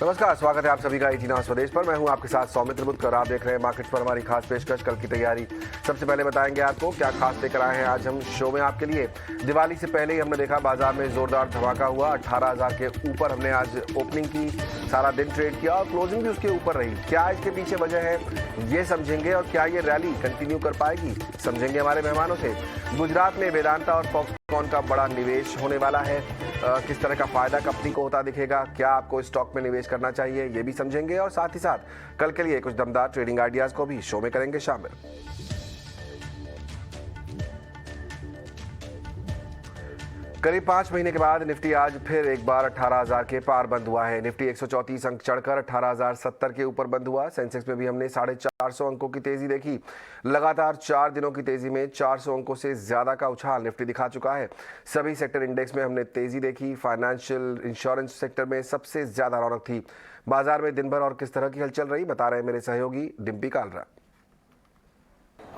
नमस्कार, स्वागत है आप सभी का ET स्वदेश पर। मैं हूं आपके साथ सौमित्र बुद्ध और आप देख रहे हैं मार्केट्स पर हमारी खास पेशकश कल की तैयारी। सबसे पहले बताएंगे आपको क्या खास लेकर आए हैं आज हम शो में आपके लिए। दिवाली से पहले ही हमने देखा बाजार में जोरदार धमाका हुआ, 18,000 के ऊपर हमने आज ओपनिंग की, सारा दिन ट्रेड किया और क्लोजिंग भी उसके ऊपर रही। क्या इसके पीछे वजह है ये समझेंगे और क्या ये रैली कंटिन्यू कर पाएगी समझेंगे हमारे मेहमानों से। गुजरात में वेदांता और फॉक्सकॉन का बड़ा निवेश होने वाला है, किस तरह का फायदा कंपनी को होता दिखेगा, क्या आपको स्टॉक में निवेश करना चाहिए ये भी समझेंगे और साथ ही साथ कल के लिए कुछ दमदार ट्रेडिंग आइडियाज को भी शो में करेंगे शामिल। करीब 5 महीने के बाद निफ्टी आज फिर एक बार 18,000 के पार बंद हुआ है। निफ्टी 134 अंक चढ़कर 18,070 के ऊपर बंद हुआ। सेंसेक्स में भी हमने 450 अंकों की तेजी देखी। लगातार 4 दिनों की तेजी में 400 अंकों से ज्यादा का उछाल निफ्टी दिखा चुका है। सभी सेक्टर इंडेक्स में हमने तेजी देखी। फाइनेंशियल इंश्योरेंस सेक्टर में सबसे ज्यादा रौनक थी। बाजार में दिन भर और किस तरह की हलचल रही बता रहे हैं मेरे सहयोगी डिम्पी कालरा।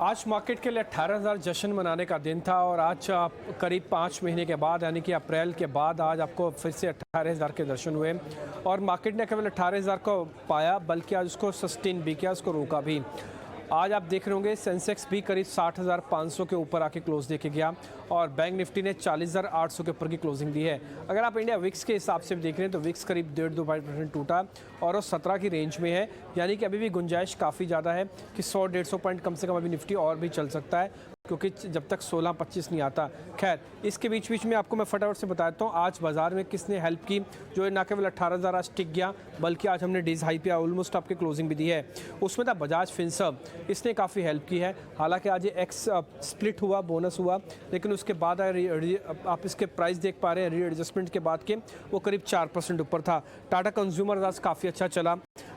आज मार्केट के लिए 18,000 जश्न मनाने का दिन था और आज करीब 5 महीने के बाद यानी कि अप्रैल के बाद आज आपको फिर से 18,000 के दर्शन हुए और मार्केट ने केवल 18,000 को पाया बल्कि आज उसको सस्टेन भी किया, उसको रोका भी। आज आप देख रहे होंगे सेंसेक्स भी करीब 60,500 के ऊपर आके क्लोज देके गया और बैंक निफ्टी ने 40,800 के ऊपर की क्लोजिंग दी है। अगर आप इंडिया विक्स के हिसाब से देख रहे हैं तो विक्स करीब 1.5-2% टूटा और वो 17 की रेंज में है, यानी कि अभी भी गुंजाइश काफ़ी ज़्यादा है कि 100-150 पॉइंट कम से कम अभी निफ्टी और भी चल सकता है, क्योंकि जब तक 16-25 नहीं आता। खैर, इसके बीच में आपको मैं फटाफट से बताता हूँ आज बाजार में किसने हेल्प की, जो ना केवल 18,000 आज टिक गया बल्कि आज हमने डेज हाई पे ऑलमोस्ट आपके क्लोजिंग भी दी है। उसमें था बजाज फिनसर्व, इसने काफ़ी हेल्प की है। हालांकि आज ये एक्स स्प्लिट हुआ, बोनस हुआ, लेकिन उसके बाद आप इसके प्राइस देख पा रहे हैं रीएडजस्टमेंट के बाद के वो करीब 4% ऊपर था। टाटा कंज्यूमर आज काफ़ी अच्छा चला।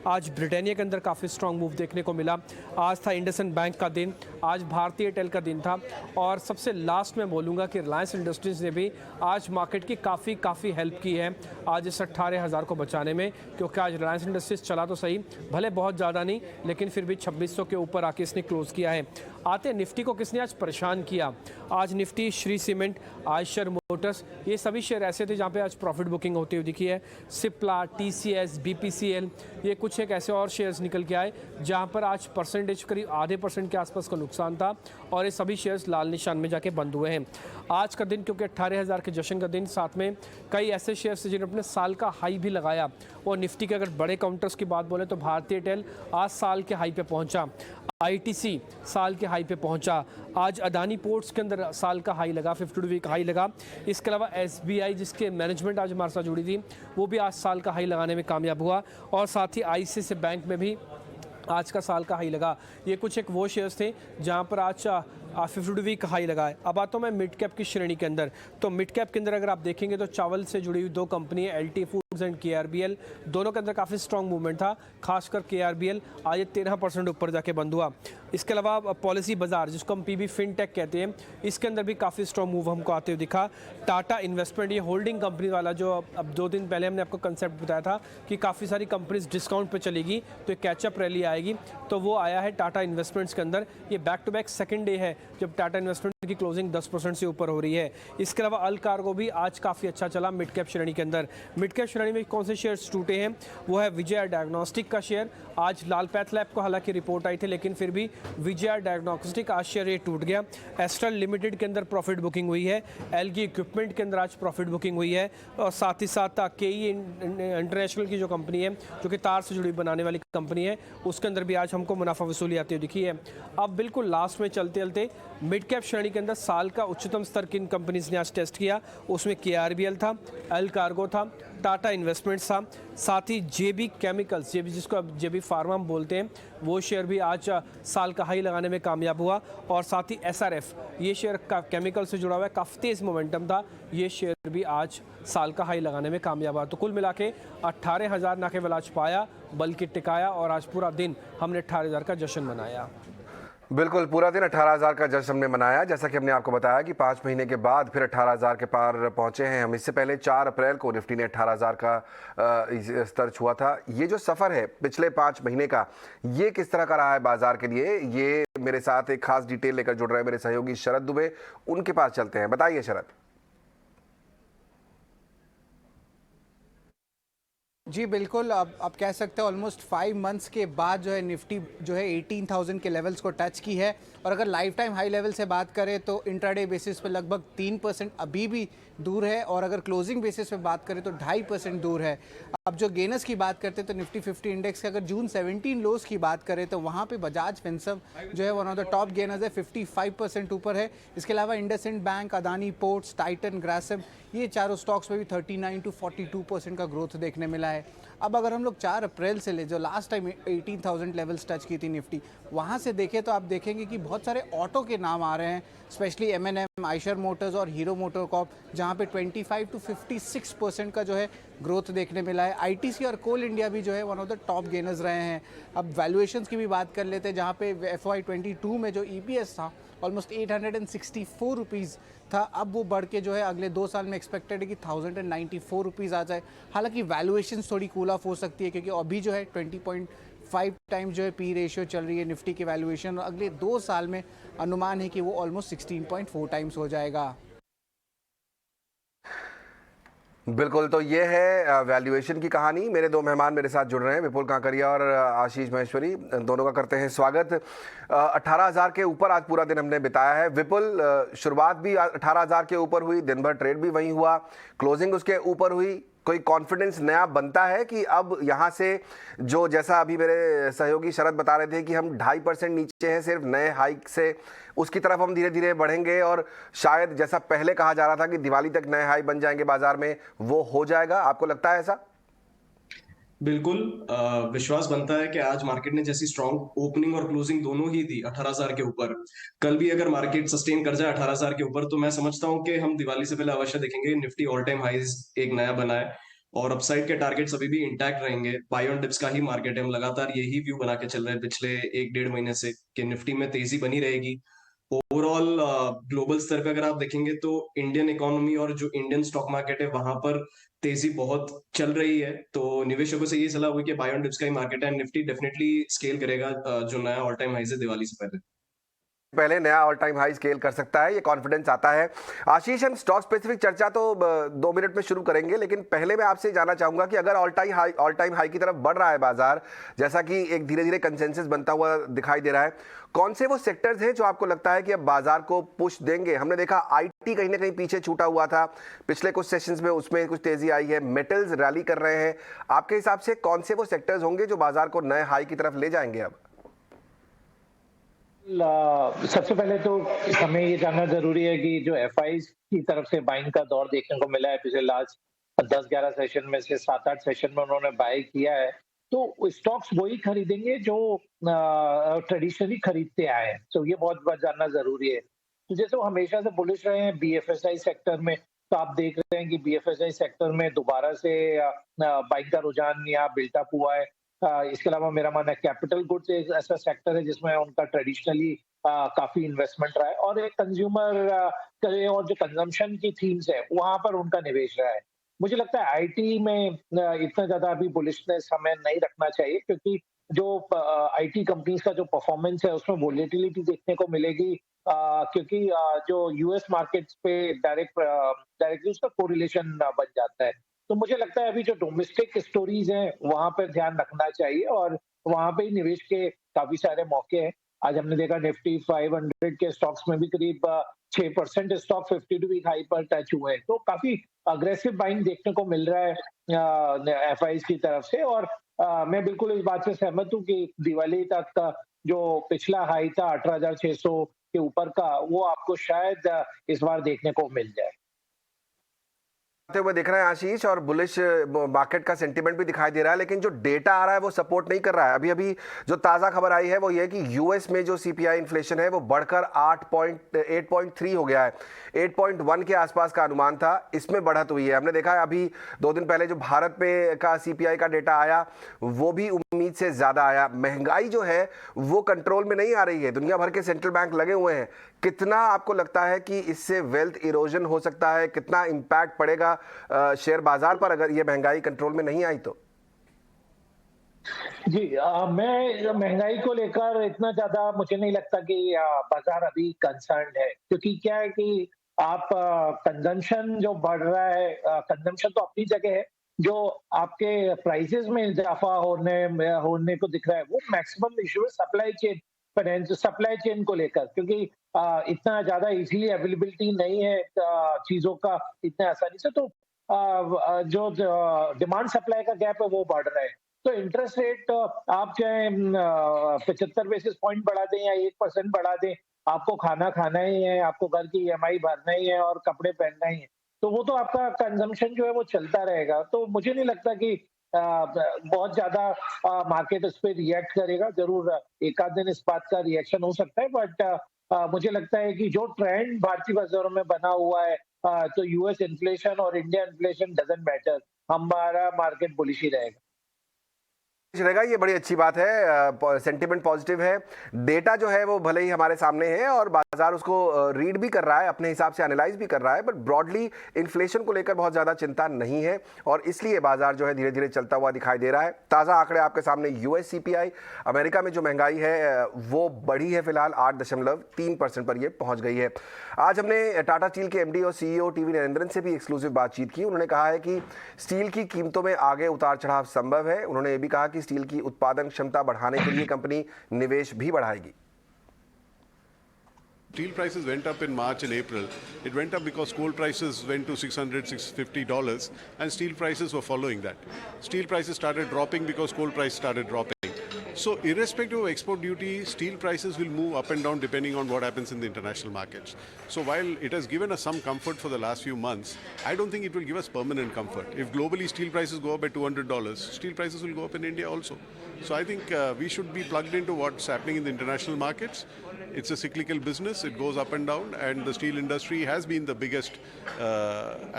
आज ब्रिटानिया के अंदर काफ़ी स्ट्रॉन्ग मूव देखने को मिला। आज था इंडसइंड बैंक का दिन, आज भारतीय एयरटेल का दिन था और सबसे लास्ट में बोलूँगा कि रिलायंस इंडस्ट्रीज ने भी आज मार्केट की काफ़ी हेल्प की है आज इस 18,000 को बचाने में, क्योंकि आज रिलायंस इंडस्ट्रीज चला तो सही, भले बहुत ज़्यादा नहीं, लेकिन फिर भी 2600 के ऊपर आके इसने क्लोज किया है। आते निफ्टी को किसने आज परेशान किया? आज Nifty, Shri cement, Eicher Motors, ये सभी शेयर ऐसे थे जहाँ पे आज प्रॉफिट बुकिंग होती हुई दिखी है। सिप्ला, TCS, BPCL, ये कुछ एक ऐसे और शेयर्स निकल के आए जहाँ पर आज परसेंटेज करीब आधे % के आसपास का नुकसान था और ये सभी शेयर्स लाल निशान में जाके बंद हुए हैं। आज का दिन क्योंकि 18,000 के जश्न का दिन, साथ में कई ऐसे शेयर्स जिन्होंने अपने साल का हाई भी लगाया। और निफ्टी के अगर बड़े काउंटर्स की बात बोले तो भारतीय एयरटेल आज साल के हाई पे पहुंचा, ITC साल के हाई पे पहुंचा, आज अदानी पोर्ट्स के अंदर साल का हाई लगा, 52 वीक हाई लगा। इसके अलावा SBI जिसके मैनेजमेंट आज हमारे साथ जुड़ी थी वो भी आज साल का हाई लगाने में कामयाब हुआ और साथ ही ICICI बैंक में भी आज का साल का हाई लगा। ये कुछ एक वो शेयर्स थे जहां पर आज 52 वीक हाई लगा है। अब आता हूँ मैं मिड कैप की श्रेणी के अंदर, तो मिड कैप के अंदर अगर आप देखेंगे तो चावल से जुड़ी हुई 2 कंपनी है, LT फूड्स एंड KRBL, दोनों के अंदर काफ़ी स्ट्रॉन्ग मूवमेंट था। खासकर KRBL आज 13% ऊपर जाके बंद हुआ। इसके अलावा पॉलिसी बाजार जिसको हम PB फिनटेक कहते हैं, इसके अंदर भी काफ़ी स्ट्रॉन्ग मूव हमको आते हुए दिखा। टाटा इन्वेस्टमेंट, ये होल्डिंग कंपनी वाला जो अब 2 दिन पहले हमने आपको कंसेप्ट बताया था कि काफ़ी सारी कंपनीज डिस्काउंट पे चलेगी तो एक कैचअप रैली आएगी, तो वो आया है टाटा इन्वेस्टमेंट्स के अंदर। ये back to back second day है जब टाटा इन्वेस्टमेंट की क्लोजिंग 10% से ऊपर हो रही है। इसके अलावा अल कार्गो भी आज काफ़ी अच्छा चला मिड कैप श्रेणी के अंदर। मिड कैप श्रेणी में कौन से शेयर्स टूटे हैं? वो है विजय डायग्नोस्टिक का शेयर। आज लाल पैथ लैब को हालांकि रिपोर्ट आई थी, लेकिन फिर भी विजय डायग्नोस्टिक आज शेयर टूट गया। एस्ट्रल लिमिटेड के अंदर प्रॉफिट बुकिंग हुई है। एलगी इक्विपमेंट के अंदर आज प्रॉफिट बुकिंग हुई है और साथ ही साथ KE इंटरनेशनल की जो कंपनी है जो कि तार से जुड़ी बनाने वाली कंपनी है, उसके अंदर भी आज हमको मुनाफा वसूली आती हुई दिखी है। अब बिल्कुल लास्ट में चलते चलते मिड कैप श्रेणी के अंदर साल का उच्चतम स्तर किन कंपनीज ने आज टेस्ट किया, उसमें KRBL था, अल कार्गो था, टाटा इन्वेस्टमेंट्स था, साथ ही JB केमिकल्स, जिसको अब JB फार्मा हम बोलते हैं, वो शेयर भी आज साल का हाई लगाने में कामयाब हुआ और साथ ही SRF, ये शेयर का केमिकल से जुड़ा हुआ है, काफ़ी तेज़ मोमेंटम था, ये शेयर भी आज साल का हाई लगाने में कामयाब हुआ। तो कुल मिला के 18,000 ना केवल आज पाया बल्कि टिकाया और आज पूरा दिन हमने 18,000 का जश्न मनाया। बिल्कुल, पूरा दिन 18,000 का जश्न हमने मनाया। जैसा कि हमने आपको बताया कि 5 महीने के बाद फिर 18,000 के पार पहुंचे हैं हम। इससे पहले 4 अप्रैल को निफ्टी ने 18,000 का स्तर छुआ था। ये जो सफ़र है पिछले 5 महीने का, ये किस तरह का रहा है बाजार के लिए, ये मेरे साथ एक खास डिटेल लेकर जुड़ रहे हैं मेरे सहयोगी शरद दुबे। उनके पास चलते हैं। बताइए शरद। जी बिल्कुल, अब आप कह सकते हो ऑलमोस्ट 5 मंथ्स के बाद जो है निफ्टी जो है 18,000 के लेवल्स को टच की है। और अगर लाइफ टाइम हाई लेवल से बात करें तो इंट्राडे बेसिस पे लगभग 3% अभी भी दूर है, और अगर क्लोजिंग बेसिस पे बात करें तो 2.5% दूर है। अब जो गेनर्स की बात करते हैं तो निफ्टी 50 इंडेक्स के अगर जून 17 लोज की बात करें तो वहाँ पे बजाज फिनसर्व जो है one of the top gainers है, 55% ऊपर है। इसके अलावा IndusInd bank, Adani ports, Titan, Grasim, ये चारों स्टॉक्स में भी 39 to 42% का ग्रोथ देखने मिला है। अब अगर हम लोग 4 अप्रैल से ले, जो लास्ट टाइम 18,000 लेवल्स टच की थी निफ्टी, वहाँ से देखें तो आप देखेंगे कि बहुत सारे ऑटो के नाम आ रहे हैं, स्पेशली M&M, आइशर मोटर्स और हीरो मोटर कॉर्प, जहाँ पे 25 to 56% का जो है ग्रोथ देखने मिला है। ITC और कोल इंडिया भी जो है one of the top gainers रहे हैं। अब वैल्यूएशंस की भी बात कर लेते हैं, जहाँ पे FY22 में जो EPS था ऑलमोस्ट 864 रुपीज़ था, अब वो बढ़ के जो है अगले 2 साल में एक्सपेक्टेड है कि 1094 रुपीज़ आ जाए। हालांकि वैल्यूएशंस थोड़ी कूल ऑफ हो सकती है, क्योंकि अभी जो है 20.5 टाइम्स जो है पी रेशियो चल रही है निफ्टी की वैल्यूएशन, और अगले 2 साल में अनुमान है कि वो ऑलमोस्ट 16.4 टाइम्स हो जाएगा। बिल्कुल, तो ये है वैल्यूएशन की कहानी। मेरे दो मेहमान मेरे साथ जुड़ रहे हैं, विपुल कांकरिया और आशीष महेश्वरी, दोनों का करते हैं स्वागत। 18,000 के ऊपर आज पूरा दिन हमने बिताया है। विपुल, शुरुआत भी 18,000 के ऊपर हुई, दिन भर ट्रेड भी वहीं हुआ, क्लोजिंग उसके ऊपर हुई। कोई कॉन्फिडेंस नया बनता है कि अब यहाँ से, जो जैसा अभी मेरे सहयोगी शरद बता रहे थे कि हम 2.5% नीचे हैं सिर्फ नए हाइक से, उसकी तरफ हम धीरे धीरे बढ़ेंगे और शायद जैसा पहले कहा जा रहा था कि दिवाली तक नए हाई बन जाएंगे बाजार में, वो हो जाएगा? आपको लगता है ऐसा? बिल्कुल। विश्वास बनता है कि आज मार्केट ने जैसी स्ट्रॉन्ग ओपनिंग और क्लोजिंग दोनों ही दी 18,000 के ऊपर, कल भी अगर मार्केट सस्टेन कर जाए 18,000 के ऊपर, तो मैं समझता हूं कि हम दिवाली से पहले अवश्य देखेंगे निफ्टी ऑल टाइम हाईज एक नया बनाए, और अपसाइड के टारगेट्स अभी भी इंटैक्ट रहेंगे। बाय ऑन डिप्स का ही मार्केट है, हम लगातार यही व्यू बना के चल रहे हैं पिछले 1-1.5 महीने से कि निफ्टी में तेजी बनी रहेगी। ओवरऑल ग्लोबल स्तर पे अगर आप देखेंगे तो इंडियन इकोनॉमी और जो इंडियन स्टॉक मार्केट है वहां पर तेजी बहुत चल रही है। तो निवेशकों से ये सलाह हुई कि बाय ऑन डिप्स का ही मार्केट है, निफ्टी डेफिनेटली स्केल करेगा जो नया ऑल टाइम हाई है दिवाली से पहले। पहले नया ऑल टाइम हाई स्केल कर सकता है, ये कॉन्फिडेंस आता है। आशीष, हम स्टॉक स्पेसिफिक चर्चा तो 2 मिनट में शुरू करेंगे, लेकिन पहले मैं आपसे जानना चाहूंगा कि अगर ऑल टाइम हाई की तरफ बढ़ रहा है बाजार, जैसा कि एक धीरे धीरे कंसेंसस बनता हुआ दिखाई दे रहा है, कौन से वो सेक्टर्स हैं जो आपको लगता है कि अब बाजार को पुश देंगे? हमने देखा आईटी कहीं ना कहीं पीछे छूटा हुआ था पिछले कुछ सेशंस में, उसमें कुछ तेजी आई है, मेटल्स रैली कर रहे हैं। आपके हिसाब से कौन से वो सेक्टर्स होंगे जो बाजार को नए हाई की तरफ ले जाएंगे अब? सबसे पहले तो हमें ये जानना जरूरी है कि जो एफआईज की तरफ से बाइंग का दौर देखने को मिला है पिछले लास्ट 10-11 सेशन में से 7-8 सेशन में उन्होंने बाय किया है, तो स्टॉक्स वही खरीदेंगे जो ट्रेडिशनली खरीदते आए हैं। तो ये बहुत बात जानना जरूरी है। तो जैसे वो हमेशा से बुलिश रहे हैं बीएफएसआई सेक्टर में, तो आप देख रहे हैं कि बीएफएसआई सेक्टर में दोबारा से बाइंग का रुझान यहाँ बिल्टअप हुआ है। इसके अलावा मेरा मानना है कैपिटल गुड्स एक ऐसा सेक्टर है जिसमें उनका ट्रेडिशनली काफी इन्वेस्टमेंट रहा है, और एक कंज्यूमर और जो कंजम्पशन की थीम्स है वहां पर उनका निवेश रहा है। मुझे लगता है आईटी में इतना ज्यादा अभी बुलिशनेस हमें नहीं रखना चाहिए, क्योंकि जो आईटी कंपनीज का जो परफॉर्मेंस है उसमें वोलेटिलिटी देखने को मिलेगी, क्योंकि जो यूएस मार्केट्स पे डायरेक्टली उसका कोरिलेशन बन जाता है। तो मुझे लगता है अभी जो डोमेस्टिक स्टोरीज हैं वहां पर ध्यान रखना चाहिए, और वहां पे ही निवेश के काफी सारे मौके हैं। आज हमने देखा निफ्टी 500 के स्टॉक्स में भी करीब 6% स्टॉक 52 वीक हाई पर टच हुए हैं, तो काफी अग्रेसिव बाइंग देखने को मिल रहा है एफआईज की तरफ से। और मैं बिल्कुल इस बात से सहमत हूँ कि दिवाली तक का जो पिछला हाई था 18,600 के ऊपर का, वो आपको शायद इस बार देखने को मिल जाए। हुए दिख रहे हैं आशीष, और बुलिश मार्केट का सेंटीमेंट भी दिखाई दे रहा है, लेकिन जो डेटा आ रहा है वो सपोर्ट नहीं कर रहा है। अभी अभी जो ताज़ा खबर आई है वो ये है कि यूएस में जो सीपीआई इन्फ्लेशन है वो बढ़कर 8.3 हो गया है। 8.1 के आसपास का अनुमान था, इसमें बढ़त हुई है। हमने देखा है अभी 2 दिन पहले जो भारत में का सीपीआई का डेटा आया वो भी उम्मीद से ज़्यादा आया। महंगाई जो है वो कंट्रोल में नहीं आ रही है, दुनिया भर के सेंट्रल बैंक लगे हुए हैं। कितना आपको लगता है कि इससे वेल्थ इरोजन हो सकता है? कितना इम्पैक्ट पड़ेगा शेयर बाजार पर अगर ये महंगाई कंट्रोल में नहीं आई तो? जी, मैं महंगाई को लेकर इतना ज्यादा मुझे नहीं लगता कि बाजार अभी कंसर्न्ड है, क्योंकि क्या है कि आप कंजम्पशन जो बढ़ रहा है, कंजम्पशन तो अपनी जगह है, जो आपके प्राइसेस में इजाफा होने को दिख रहा है, वो मैक्सिमम इशू है सप्लाई चेन को लेकर, क्योंकि इतना ज्यादा इजीली अवेलेबिलिटी नहीं है चीजों का इतने आसानी से, तो जो डिमांड सप्लाई का गैप है वो बढ़ रहा है। तो इंटरेस्ट रेट आप चाहे 75 बेसिस पॉइंट बढ़ा दें या 1% बढ़ा दें, आपको खाना खाना ही है, आपको घर की ईएमआई भरना ही है और कपड़े पहनना ही है, तो वो तो आपका कंजम्पशन जो है वो चलता रहेगा। तो मुझे नहीं लगता कि बहुत ज्यादा मार्केट इस पे रिएक्ट करेगा। जरूर एक आध दिन इस बात का रिएक्शन हो सकता है, बट मुझे लगता है कि जो ट्रेंड भारतीय बाजारों में बना हुआ है, तो यूएस इन्फ्लेशन और इंडिया इन्फ्लेशन डजंट मैटर, हमारा मार्केट बुलिश ही रहेगा। रहेगा, ये बड़ी अच्छी बात है। सेंटिमेंट पॉजिटिव है, डेटा जो है वो भले ही हमारे सामने है और बाजार उसको रीड भी कर रहा है, अपने हिसाब से एनालाइज भी कर रहा है, बट ब्रॉडली इन्फ्लेशन को लेकर बहुत ज़्यादा चिंता नहीं है और इसलिए बाजार जो है धीरे धीरे चलता हुआ दिखाई दे रहा है। ताज़ा आंकड़े आपके सामने, यूएस सीपीआई, अमेरिका में जो महंगाई है वो बढ़ी है, फिलहाल 8.3% पर ये पहुंच गई है। आज हमने टाटा स्टील के एमडी और सीईओ टीवी नरेंद्रन से भी एक्सक्लूसिव बातचीत की। उन्होंने कहा है कि स्टील की कीमतों में आगे उतार चढ़ाव संभव है। उन्होंने ये भी कहा कि स्टील की उत्पादन क्षमता बढ़ाने के लिए कंपनी निवेश भी बढ़ाएगी। Steel prices went up in March and April. It went up because coal prices went to $600, $650 and steel prices were following that. Steel prices started dropping because coal price started dropping. So irrespective of export duty, steel prices will move up and down depending on what happens in the international markets. So while it has given us some comfort for the last few months, I don't think it will give us permanent comfort. If globally steel prices go up by $200, steel prices will go up in India also. So I think we should be plugged into what's happening in the international markets. It's a cyclical business, it goes up and down, and the steel industry has been the biggest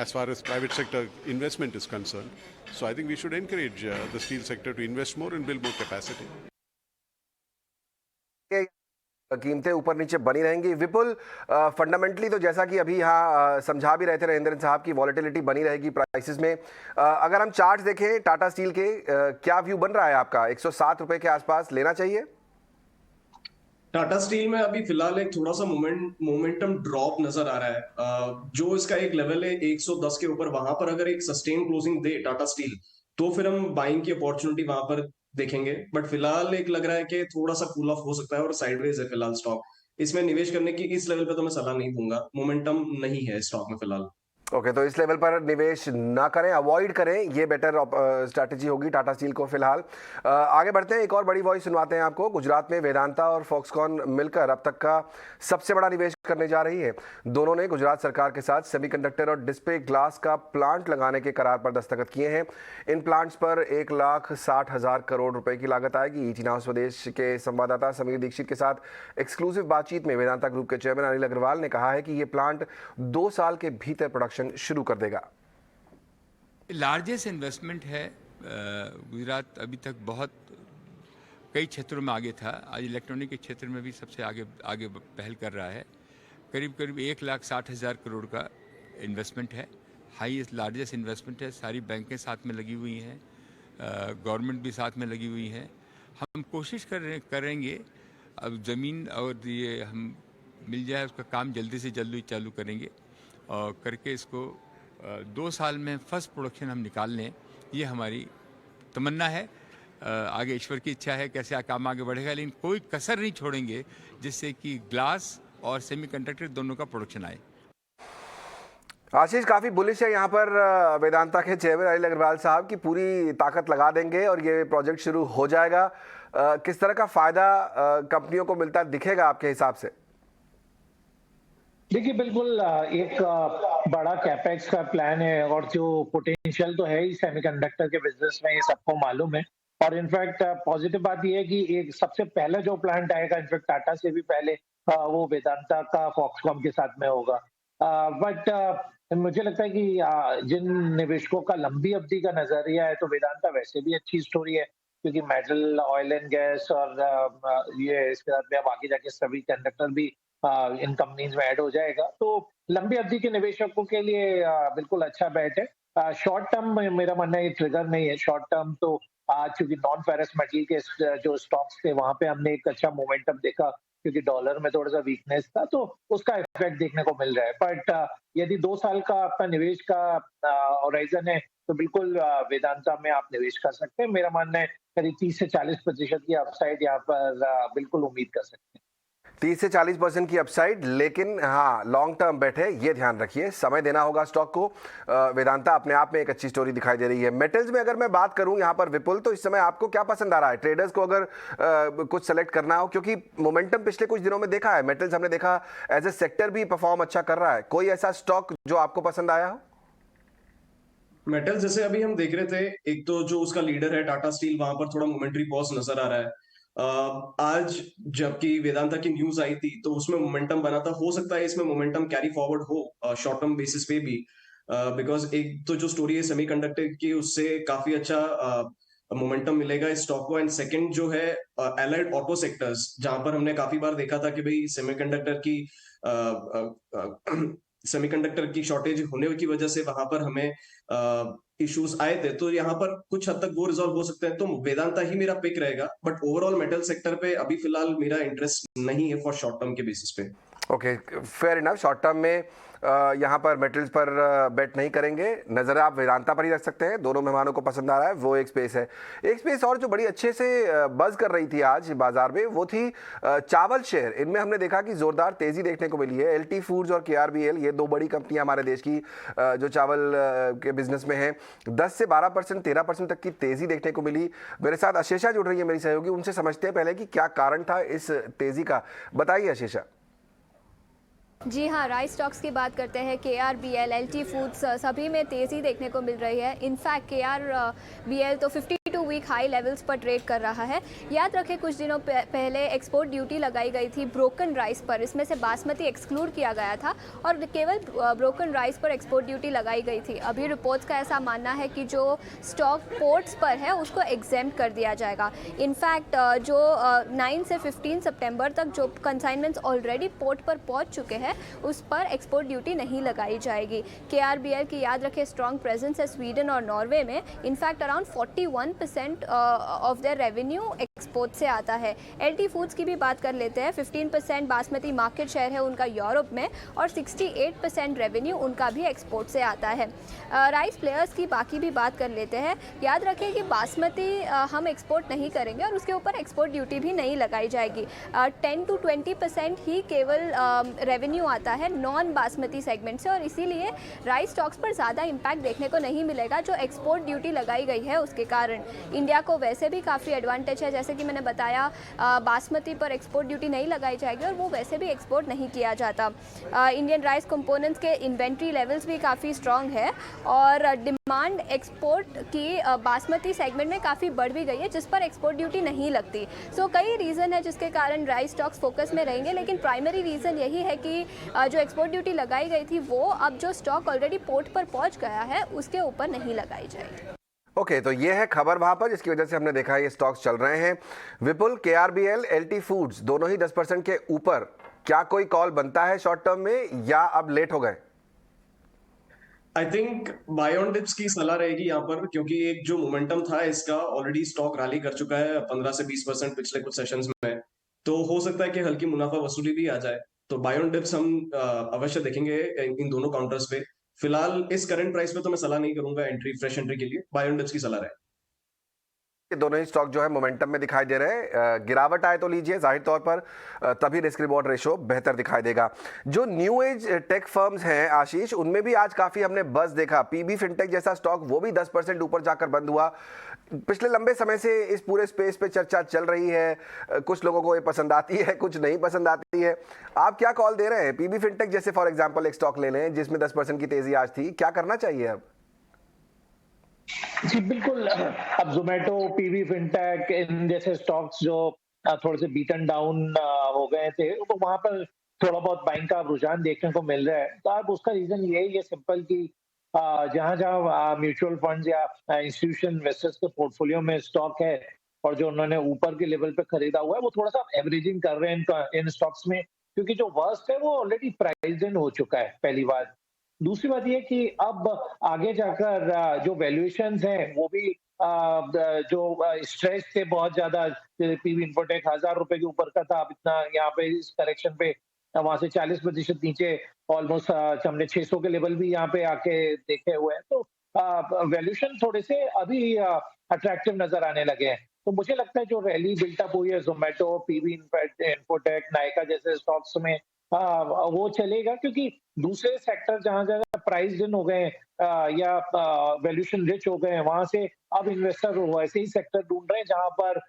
as far as private sector investment is concerned. So I think we should encourage the steel sector to invest more and build more capacity. कीमतें ऊपर नीचे बनी रहेंगी। विपुल, fundamentally तो जैसा कि अभी यहाँ समझा भी रहे थे नरेंद्र साहब की, वॉलेटिलिटी बनी रहेगी प्राइसेस में। अगर हम चार्ट देखें टाटा स्टील के, क्या व्यू बन रहा है आपका? 107 रुपए के आसपास लेना चाहिए? टाटा स्टील में अभी फिलहाल एक थोड़ा सा मोमेंटम ड्रॉप नजर आ रहा है। जो इसका एक लेवल है 110 के ऊपर, वहां पर अगर एक सस्टेन क्लोजिंग दे टाटा स्टील, तो फिर हम बाइंग की अपॉर्चुनिटी वहां पर देखेंगे। बट फिलहाल एक लग रहा है कि थोड़ा सा कूल ऑफ हो सकता है और साइडवेज है फिलहाल स्टॉक। इसमें निवेश करने की इस लेवल पे तो मैं सलाह नहीं दूंगा, मोमेंटम नहीं है स्टॉक में फिलहाल। ओके, तो इस लेवल पर निवेश ना करें, अवॉइड करें, ये बेटर स्ट्रैटेजी होगी टाटा स्टील को फिलहाल। आगे बढ़ते हैं, एक और बड़ी वॉइस सुनवाते हैं आपको। गुजरात में वेदांता और फॉक्सकॉन मिलकर अब तक का सबसे बड़ा निवेश करने जा रही है। दोनों ने गुजरात सरकार के साथ सेमीकंडक्टर और डिस्प्ले ग्लास का प्लांट लगाने के करार पर दस्तखत किए हैं। इन प्लांट्स पर 1,60,000 करोड़ रुपए की लागत आएगी। ईटी नाउ स्वदेश के संवाददाता समीर दीक्षित के साथ एक्सक्लूसिव बातचीत में वेदांता ग्रुप के चेयरमैन अनिल अग्रवाल ने कहा है कि ये प्लांट 2 साल के भीतर प्रोडक्शन शुरू कर देगा। लार्जेस्ट इन्वेस्टमेंट है। गुजरात अभी तक बहुत कई क्षेत्रों में आगे था, आज इलेक्ट्रॉनिक के क्षेत्र में भी सबसे आगे पहल कर रहा है। करीब 1,60,000 करोड़ का इन्वेस्टमेंट है, हाईएस्ट लार्जेस्ट इन्वेस्टमेंट है। सारी बैंकें साथ में लगी हुई हैं, गवर्नमेंट भी साथ में लगी हुई है। हम कोशिश करेंगे अब ज़मीन और ये हम मिल जाए, उसका काम जल्दी से जल्दी चालू करेंगे और करके इसको 2 साल में फर्स्ट प्रोडक्शन हम निकाल लें, ये हमारी तमन्ना है। आगे ईश्वर की इच्छा है कैसे काम आगे बढ़ेगा, लेकिन कोई कसर नहीं छोड़ेंगे जिससे कि ग्लास और सेमीकंडक्टर दोनों का प्रोडक्शन आए। आशीष काफी बुलिश है यहाँ पर वेदांता के चेयरमैन अनिल अग्रवाल साहब की, पूरी ताकत लगा देंगे और ये प्रोजेक्ट शुरू हो जाएगा। किस तरह का फायदा कंपनियों को मिलता दिखेगा आपके हिसाब से? देखिए, बिल्कुल एक बड़ा कैपेक्स का प्लान है और जो पोटेंशियल तो है ही सेमीकंडक्टर के बिजनेस में, ये सबको मालूम है। और इनफैक्ट पॉजिटिव बात ये है कि एक सबसे पहला जो प्लांट आएगा, इनफैक्ट टाटा से भी पहले, वो वेदांता का फॉक्सकॉन के साथ में होगा। बट मुझे लगता है कि जिन निवेशकों का लंबी अवधि का नजरिया है, तो वेदांता वैसे भी अच्छी स्टोरी है, क्योंकि मेटल, ऑयल एंड गैस और ये इसके साथ में अब आगे जाके सभी कंडक्टर भी इन कंपनीज में ऐड हो जाएगा। तो लंबी अवधि के निवेशकों के लिए बिल्कुल अच्छा बैट है। शॉर्ट टर्म में मेरा मानना है ये ट्रिगर नहीं है। शॉर्ट टर्म तो आज चूंकि नॉन फेरस मेटल के जो स्टॉक्स थे, वहां पे हमने एक अच्छा मोमेंटम देखा क्योंकि डॉलर में थोड़ा सा वीकनेस था, तो उसका इफेक्ट देखने को मिल रहा है। बट यदि 2 साल का आपका निवेश का होराइजन है, तो बिल्कुल वेदांता में आप निवेश कर सकते हैं। मेरा मानना है करीब 30 से 40% की अपसाइड यहाँ पर बिल्कुल उम्मीद कर सकते हैं। 30 से 40% की अपसाइड, लेकिन हाँ लॉन्ग टर्म बेट है, ये ध्यान रखिए, समय देना होगा स्टॉक को। वेदांता अपने आप में एक अच्छी स्टोरी दिखाई दे रही है। मेटल्स में अगर मैं बात करूं यहाँ पर विपुल, तो इस समय आपको क्या पसंद आ रहा है ट्रेडर्स को अगर कुछ सेलेक्ट करना हो, क्योंकि मोमेंटम पिछले कुछ दिनों में देखा है, मेटल्स हमने देखा एज ए सेक्टर भी परफॉर्म अच्छा कर रहा है। कोई ऐसा स्टॉक जो आपको पसंद आया हो? मेटल जैसे अभी हम देख रहे थे, एक तो जो उसका लीडर है टाटा स्टील, वहां पर थोड़ा मोमेंटरी पॉज नजर आ रहा है। आज जबकि वेदांता की न्यूज आई थी तो उसमें मोमेंटम बना था, हो सकता है इसमें मोमेंटम कैरी फॉरवर्ड हो शॉर्ट टर्म बेसिस पे भी, बिकॉज एक तो जो स्टोरी है सेमीकंडक्टर की, उससे काफी अच्छा मोमेंटम मिलेगा इस स्टॉक को। एंड सेकंड जो है एलाइड ऑटो सेक्टर्स, जहां पर हमने काफी बार देखा था कि भाई सेमीकंडक्टर की शॉर्टेज होने की वजह से वहां पर हमें इश्यूज आए थे, तो यहाँ पर कुछ हद तक वो रिजॉल्व हो सकते हैं। तो वेदांता ही मेरा पिक रहेगा, बट ओवरऑल मेटल सेक्टर पे अभी फिलहाल मेरा इंटरेस्ट नहीं है फॉर शॉर्ट टर्म के बेसिस पे। Okay, fair enough. Short term में यहाँ पर मेटल्स पर बेट नहीं करेंगे, नज़र आप वेदांता पर ही रख सकते हैं। दोनों मेहमानों को पसंद आ रहा है, वो एक स्पेस है। एक स्पेस और जो बड़ी अच्छे से बज़ कर रही थी आज बाजार में, वो थी चावल शेयर। इनमें हमने देखा कि ज़ोरदार तेज़ी देखने को मिली है। एलटी फूड्स और केआरबीएल, ये दो बड़ी कंपनियां हमारे देश की जो चावल के बिजनेस में हैं, 10 से 12%, 13% तक की तेज़ी देखने को मिली। मेरे साथ अशेषा जुड़ रही है, मेरी सहयोगी, उनसे समझते हैं पहले कि क्या कारण था इस तेज़ी का। बताइए अशेषा। जी हाँ, राइस स्टॉक्स की बात करते हैं। केआरबीएल, एलटी फूड्स, सभी में तेज़ी देखने को मिल रही है। इनफैक्ट केआरबीएल तो 52 वीक हाई लेवल्स पर ट्रेड कर रहा है। याद रखें कुछ दिनों पहले एक्सपोर्ट ड्यूटी लगाई गई थी ब्रोकन राइस पर, इसमें से बासमती एक्सक्लूड किया गया था और केवल ब्रोकन राइस पर एक्सपोर्ट ड्यूटी लगाई गई थी। अभी रिपोर्ट्स का ऐसा मानना है कि जो स्टॉक पोर्ट्स पर है उसको एग्जेम्प्ट कर दिया जाएगा। इनफैक्ट जो 9 से 15 सितंबर तक जो कंसाइनमेंट्स ऑलरेडी पोर्ट पर पहुंच चुके हैं उस पर एक्सपोर्ट ड्यूटी नहीं लगाई जाएगी। केआरबीएल की याद रखें स्ट्रॉन्ग प्रेजेंस है स्वीडन और नॉर्वे में। In fact around 41% of their revenue export से आता है। एलटी फूड्स की भी बात कर लेते हैं। 15% बासमती मार्केट शेयर है उनका यूरोप में और 68% रेवेन्यू उनका भी एक्सपोर्ट से आता है। राइस प्लेयर्स की बाकी भी बात कर लेते हैं। याद रखें कि बासमती हम एक्सपोर्ट नहीं करेंगे और उसके ऊपर एक्सपोर्ट ड्यूटी भी नहीं लगाई जाएगी। 10 to 20% ही केवल रेवेन्यू आता है नॉन बासमती सेगमेंट से और इसीलिए राइस स्टॉक्स पर ज़्यादा इम्पैक्ट देखने को नहीं मिलेगा जो एक्सपोर्ट ड्यूटी लगाई गई है उसके कारण। इंडिया को वैसे भी काफ़ी एडवांटेज है, जैसे कि मैंने बताया बासमती पर एक्सपोर्ट ड्यूटी नहीं लगाई जाएगी और वो वैसे भी एक्सपोर्ट नहीं किया जाता। इंडियन राइस कंपोनेंट्स के इन्वेंट्री लेवल्स भी काफ़ी स्ट्रॉन्ग है और डिमांड एक्सपोर्ट की बासमती सेगमेंट में काफ़ी बढ़ भी गई है जिस पर एक्सपोर्ट ड्यूटी नहीं लगती। सो कई रीज़न है जिसके कारण राइस स्टॉक्स फोकस में रहेंगे, लेकिन प्राइमरी रीज़न यही है कि जो एक्सपोर्ट ड्यूटी लगाई गई थी वो अब जो स्टॉक ऑलरेडी पोर्ट पर पहुंच गया है उसके ऊपर नहीं लगाई जाएगी। ओके, तो ये है खबर वहां पर जिसकी वजह से हमने देखा ये स्टॉक्स चल रहे हैं। विपुल, केआरबीएल, एलटी फूड्स दोनों ही 10% के ऊपर, क्या कोई कॉल बनता है शॉर्ट टर्म में या अब लेट हो गए? I think by on dips की सलाह रहेगी यहाँ पर, क्योंकि एक जो मोमेंटम था इसका ऑलरेडी स्टॉक रैली कर चुका है 15 से 20% पिछले कुछ सेशंस में, तो हो सकता है कि हल्की मुनाफा वसूली भी आ जाए। तो बाय ऑन डिप्स हम अवश्य देखेंगे इन दोनों काउंटर्स पे। फिलहाल इस करंट प्राइस पे तो मैं सलाह नहीं करूंगा फ्रेश एंट्री के लिए। बाय ऑन डिप्स की सलाह रहे। ये दोनों ही स्टॉक जो है मोमेंटम में दिखाई दे रहे हैं। गिरावट आए तो लीजिए, जाहिर तौर पर तभी रिस्क रिवॉर्ड रेशो बेहतर दिखाई देगा। जो न्यू एज टेक फर्म्स हैं आशीष, उनमें भी आज काफी हमने बस देखा। पीबी फिनटेक जैसा स्टॉक वो भी 10% ऊपर जाकर बंद हुआ। पिछले लंबे समय से इस पूरे स्पेस पे चर्चा चल रही है, कुछ लोगों को ये पसंद आती है, कुछ नहीं पसंद आती है। आप क्या कॉल दे रहे हैं? पीबी फिनटेक जैसे फॉर एग्जांपल एक स्टॉक ले लें जिसमें 10% की तेजी आज थी, क्या करना चाहिए अब? जी बिल्कुल। अब जोमेटो, पीवी फिनटेक, इन जैसे स्टॉक्स जो थोड़े से बीटन डाउन हो गए थे, तो वहां पर थोड़ा बहुत बाइंग का रुझान देखने को मिल रहा है। तो अब उसका रीजन ये है सिंपल कि जहां जहां म्यूचुअल फंड्स या इंस्टीट्यूशन इन्वेस्टर्स के पोर्टफोलियो में स्टॉक है और जो उन्होंने ऊपर के लेवल पे खरीदा हुआ है, वो थोड़ा सा एवरेजिंग कर रहे हैं इन स्टॉक्स में, क्योंकि जो वर्स्ट है वो ऑलरेडी प्राइस्ड इन हो चुका है, पहली बात। दूसरी बात ये कि अब आगे जाकर जो वैल्यूएशंस हैं वो भी जो स्ट्रेस थे बहुत ज्यादा, पीवी इन्फोटेक 1000 रुपए के ऊपर का था, अब इतना यहाँ पे इस करेक्शन पे वहां से 40% नीचे ऑलमोस्ट हमने 600 के लेवल भी यहाँ पे आके देखे हुए हैं। तो वैल्यूएशन थोड़े से अभी अट्रैक्टिव नजर आने लगे हैं। तो मुझे लगता है जो रैली बिल्टअप हुई है जोमेटो, पीवी इन्फोटेक, नायका जैसे स्टॉक्स में, वो चलेगा, क्योंकि दूसरे सेक्टर जहां जगह प्राइस इन हो गए या वैल्यूएशन रिच हो गए हैं, वहां से अब इन्वेस्टर वैसे ही सेक्टर ढूंढ रहे हैं जहां पर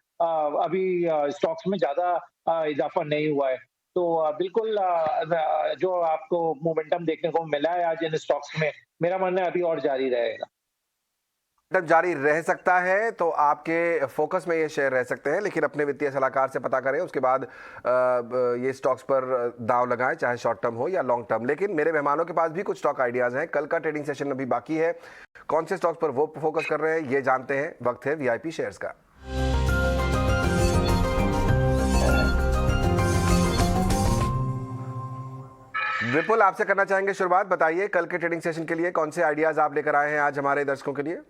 अभी स्टॉक्स में ज्यादा इजाफा नहीं हुआ है। तो बिल्कुल जो आपको मोमेंटम देखने को मिला है आज इन स्टॉक्स में, मेरा मानना है अभी और जारी रहेगा। तब जारी रह सकता है तो आपके फोकस में ये शेयर रह सकते हैं, लेकिन अपने वित्तीय सलाहकार से पता करें, उसके बाद ये स्टॉक्स पर दांव लगाएं, चाहे शॉर्ट टर्म हो या लॉन्ग टर्म। लेकिन मेरे मेहमानों के पास भी कुछ स्टॉक आइडियाज हैं। कल का ट्रेडिंग सेशन अभी बाकी है, कौन से स्टॉक्स पर वो फोकस कर रहे हैं ये जानते हैं। वक्त है वीआईपी शेयर्स का। विपुल, आपसे करना चाहेंगे शुरुआत। बताइए कल के ट्रेडिंग सेशन के लिए कौन से आइडियाज आप लेकर आए हैं आज हमारे दर्शकों के लिए।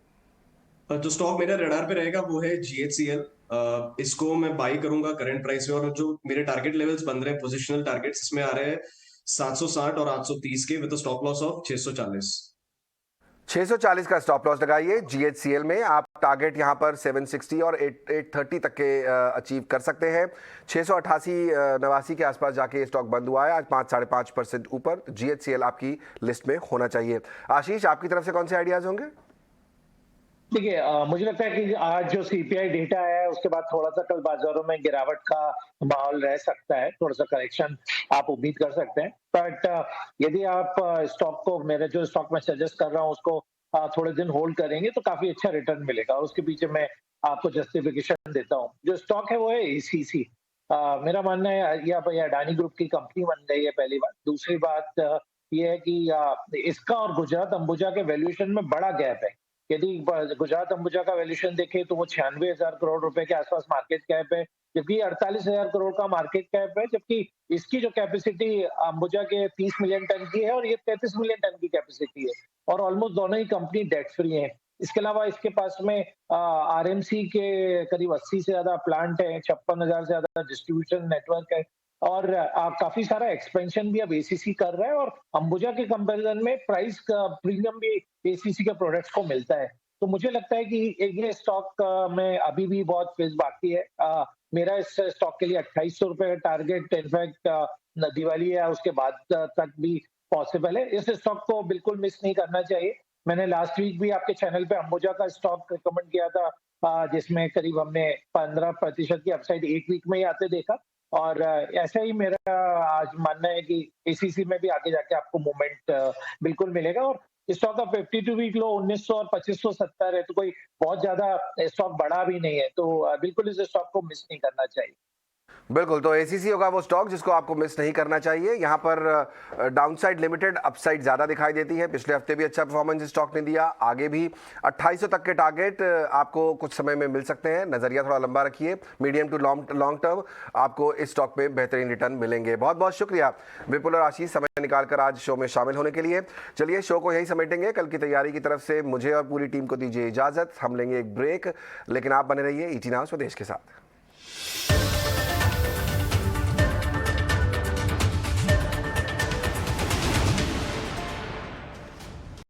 जो स्टॉक मेरे रडार पे रहेगा वो है GHCL। इसको मैं बाई करूंगा करंट प्राइस में, और जो मेरे टारगेट लेवल्स बन रहे हैं, पोजिशनल टारगेट्स, इसमें आ रहे हैं 760 और 830 के, विद स्टॉप लॉस ऑफ 640। 640 का स्टॉप लॉस लगाइए GHCL में। आप टारगेट यहां पर 760 और 830 तक के अचीव कर सकते हैं। 688-89 के आसपास जाके ये स्टॉक बंद हुआ है आज 5-5.5% ऊपर। GHCL आपकी लिस्ट में होना चाहिए। आशीष, आपकी तरफ से कौन से आइडियाज होंगे? देखिए, मुझे लगता है कि आज जो सीपीआई डेटा है उसके बाद थोड़ा सा कल बाजारों में गिरावट का माहौल रह सकता है, थोड़ा सा करेक्शन आप उम्मीद कर सकते हैं। बट यदि आप स्टॉक को, मेरे जो स्टॉक मैं सजेस्ट कर रहा हूँ उसको थोड़े दिन होल्ड करेंगे तो काफी अच्छा रिटर्न मिलेगा, और उसके पीछे मैं आपको जस्टिफिकेशन देता हूँ। जो स्टॉक है वो है ACC। मेरा मानना है ये अडानी ग्रुप की कंपनी बन गई है, पहली बात। दूसरी बात ये है कि इसका और गुजरात अंबुजा के वैल्यूएशन में बड़ा गैप है। यदि गुजरात अंबुजा का वैल्यूएशन देखें तो वो 96,000 करोड़ रुपए के आसपास मार्केट कैप है, जबकि 48,000 करोड़ का मार्केट कैप है, जबकि इसकी जो कैपेसिटी अंबुजा के 30 मिलियन टन की है और ये 33 मिलियन टन की कैपेसिटी है, और ऑलमोस्ट दोनों ही कंपनी डेट फ्री है। इसके अलावा इसके पास में RMC के करीब 80 से ज्यादा प्लांट है, 56,000 से ज्यादा डिस्ट्रीब्यूशन नेटवर्क है, और काफी सारा एक्सपेंशन भी अब ACC कर रहा है, और अंबुजा के कंपैरिजन में प्राइस का प्रीमियम भी ACC के प्रोडक्ट्स को मिलता है। तो मुझे लगता है कि ये स्टॉक में अभी भी बहुत फेज बाकी है। मेरा इस स्टॉक के लिए 2800 रुपए का टारगेट, इनफैक्ट दिवाली है उसके बाद तक भी पॉसिबल है। इस स्टॉक को बिल्कुल मिस नहीं करना चाहिए। मैंने लास्ट वीक भी आपके चैनल पे अंबुजा का स्टॉक रिकमेंड किया था, जिसमें करीब हमने 15% की अपसाइड एक वीक में ही आते देखा, और ऐसा ही मेरा आज मानना है कि ACC में भी आगे जाके आपको मूवमेंट बिल्कुल मिलेगा। और स्टॉक का 52 वीक लो 1900 और 2570 है, तो कोई बहुत ज्यादा स्टॉक बड़ा भी नहीं है, तो बिल्कुल इस स्टॉक को मिस नहीं करना चाहिए। बिल्कुल, तो ACC होगा वो स्टॉक जिसको आपको मिस नहीं करना चाहिए। यहाँ पर डाउनसाइड लिमिटेड, अपसाइड ज़्यादा दिखाई देती है। पिछले हफ्ते भी अच्छा परफॉर्मेंस स्टॉक ने दिया, आगे भी 2800 तक के टारगेट आपको कुछ समय में मिल सकते हैं। नज़रिया थोड़ा लंबा रखिए, मीडियम टू लॉन्ग टर्म आपको इस स्टॉक में बेहतरीन रिटर्न मिलेंगे। बहुत बहुत शुक्रिया विपुल और आशीष, समय निकालकर आज शो में शामिल होने के लिए। चलिए शो को यही समेटेंगे। कल की तैयारी की तरफ से मुझे और पूरी टीम को दीजिए इजाज़त। हम लेंगे एक ब्रेक, लेकिन आप बने रहिए ET Now स्वदेश के साथ।